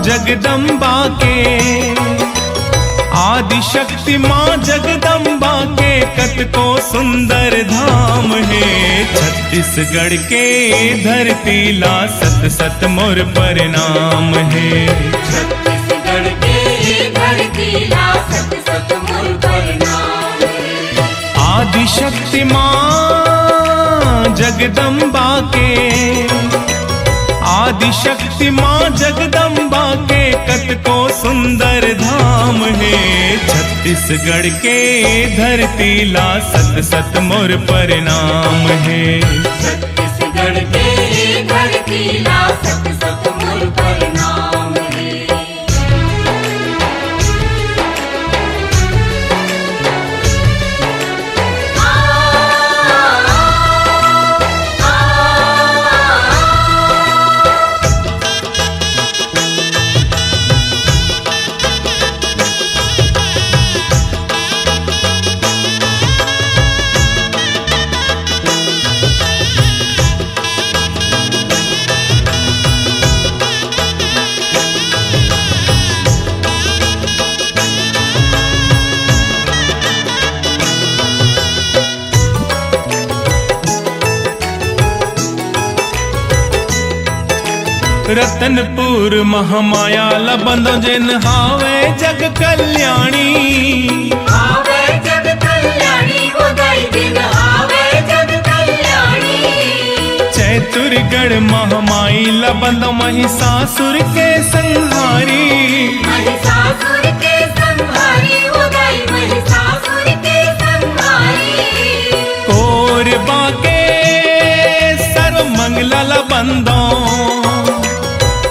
जगदम्बा के, आदि शक्ति माँ जगदम्बा के कतको सुंदर धाम है। छत्तीसगढ़ के धरती ला सत सत मोर प्रणाम है। छत्तीसगढ़ के धरती ला सत सत मोर प्रणाम है। आदि शक्ति माँ जगदम्बा के, आदि शक्ति माँ जगदम्बा के कतको सुंदर धाम है। छत्तीसगढ़ के धरती ला सत सत मोर प्रणाम है। छत्तीसगढ़ के धरती ला सत सत मोर प्रणाम है। रतनपुर महामाया लबंदो जिन हावे जग कल्याणी। हावे जग कल्याणी उदय दिन हावे जग कल्याणी। चैतुरगढ़ महामाई लबंदो महिषासुर के संहारी। महिषासुर के संहारी उदय महिषासुर के संहारी। कोरबा के सर्व मंगला लबंदो,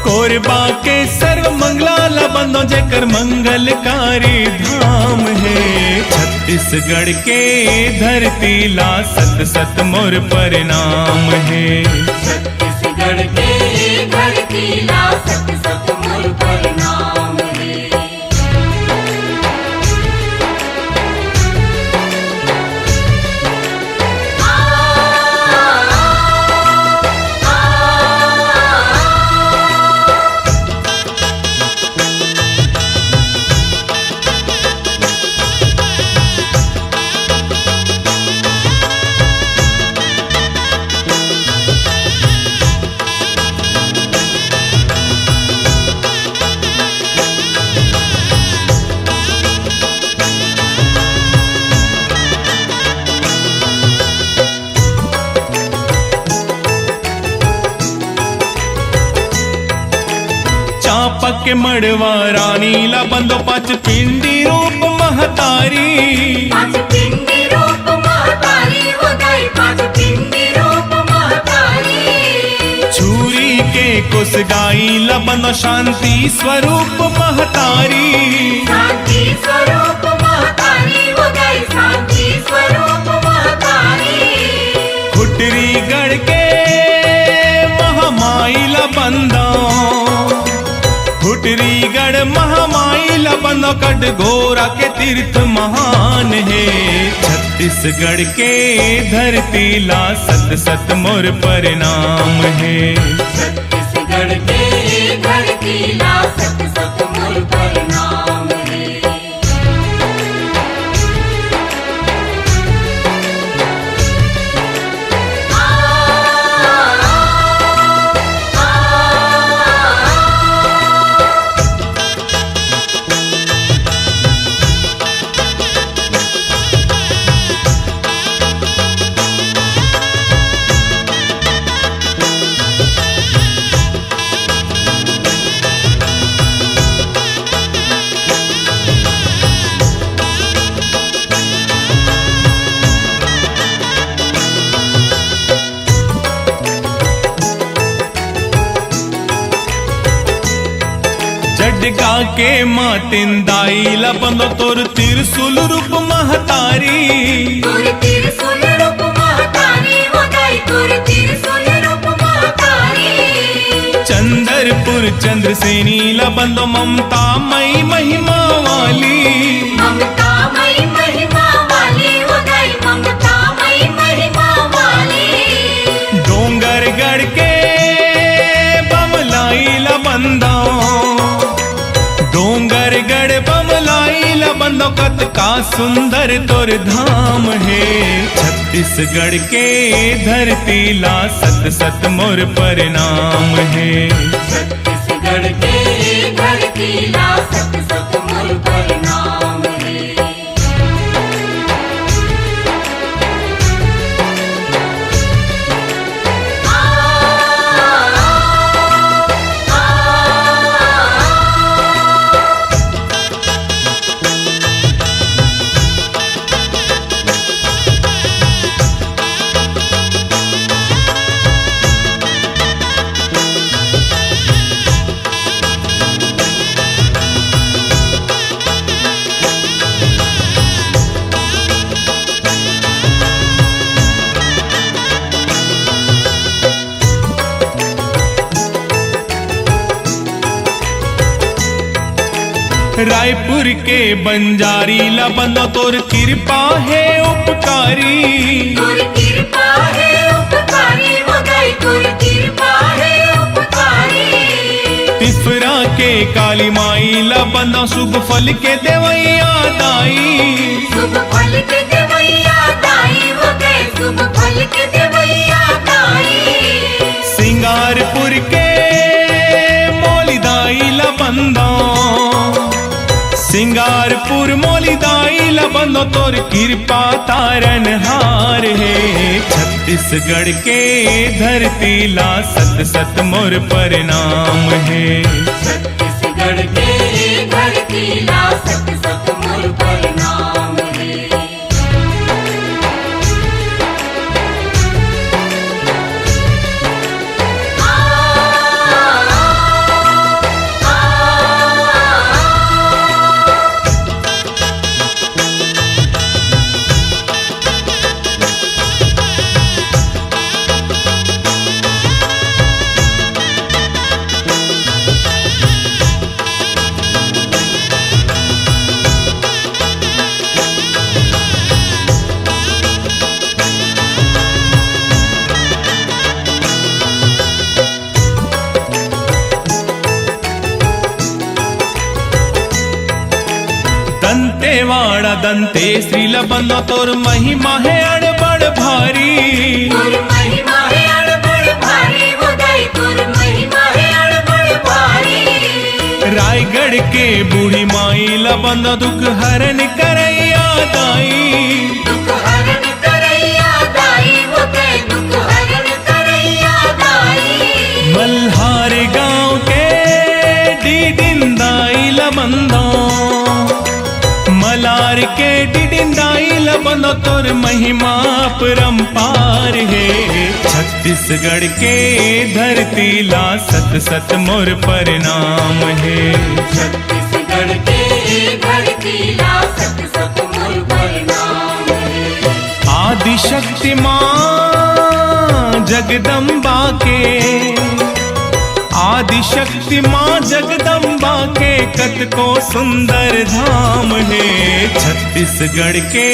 कोरबा के सर्व मंगला लबंदो जेकर मंगलकारी धाम है। छत्तीसगढ़ के धरती ला सत सत मोर प्रणाम है। छत्तीसगढ़ के धरती ला सत सत मोर प्रणाम है। चांपक के मड़वा रानी लबंदो पांच पिंडी रूप महतारी। पांच पिंडी रूप महतारी उदय पांच पिंडी रूप महतारी। छुरी के कुस गाई लबंदो शांति स्वरूप महतारी। शांति स्वरूप महतारी उदय शांति स्वरूप महतारी। खुटरी गढ़ के महामाई लबंदो, खुटरीगढ़ महामाई लबंदो कट घोरा के तीर्थ महान है। छत्तीसगढ़ के धरती ला सत सत मोर प्रणाम है। छत्तीसगढ़ के धरती ला सत सत मोर प्रणाम है। जडगा के मातिंदाई लबंदो तोर त्रिशूल रूप महतारी। तोर त्रिशूल रूप महतारी उदय तोर त्रिशूल रूप महतारी। चंदरपुर चंद्रसेनी लबंदो ममता मई महिमा वाली। ममता मई महिमा वाली उदय ममता मई महिमा वाली। डोंगरगढ़ के बमलाई लबंदो, बंदो कत का सुंदर तोर धाम है। छत्तीसगढ़ के धरती ला सत सत मोर प्रणाम है। छत्तीसगढ़ के धरती ला सत सत मोर प्रणाम है। रायपुर के बंजारी ला बंदो तोर कृपा है उपकारी। तोर कृपा है उपकारी मगाई तोर कृपा है उपकारी। तिफरा के काली माई ला बंदो शुभ फल के देवैया दाई। शुभ फल के देवैया दाई मगाई शुभ फल के देवैया दाई। सिंगारपुर के मोली दाई ला बंदो सिंगारपुर मोली दाई ला बंदो तोर कृपा तारन हार है। छत्तीसगढ़ के धरती ला सत सत मोर प्रणाम है। छत्तीसगढ़ के धरती ला सत सत मोर प्रणाम है। दंतेवाड़ा दंते श्रीला बंदो तोर महिमा है अड़बड़ भारी। तोर महिमा है अड़बड़ भारी मगाई तोर महिमा है अड़बड़ भारी। रायगढ़ के बूढ़ी माई ला बंदो दुख हरन करैया दाई। दुख हरण करैया दाई मगाई दुख हरण करैया दाई। मल्हार गांव के डिडिंदाई ला बंदो मलार के डिडिंदाई ला बंदो तोर महिमा परम्पार है। छत्तीसगढ़ के धरती ला सत सत मोर प्रणाम है। छत्तीसगढ़ के धरती ला सत सत मोर प्रणाम है। आदिशक्ति मां जगदम्बा के आदिशक्ति मां जगदम्बा के कत को सुंदर धाम है। छत्तीसगढ़ के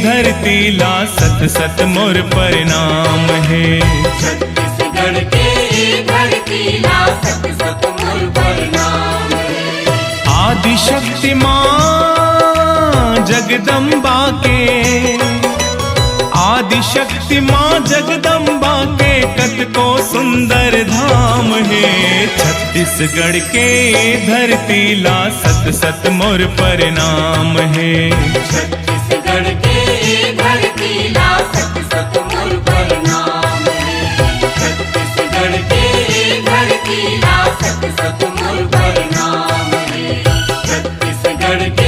धरती ला सत सत मोर प्रणाम है। छत्तीसगढ़ के धरती ला सत सत मोर प्रणाम है। आदिशक्ति मां जगदम्बा के आदिशक्ति मां जगदम्बा के कत को सुंदर धाम है। छत्तीसगढ़ के धरती ला सत सत मोर प्रणाम है। छत्तीसगढ़ के धरती ला सत सत मोर प्रणाम है। छत्तीसगढ़ के धरती ला सत सत मोर प्रणाम है। छत्तीसगढ़ के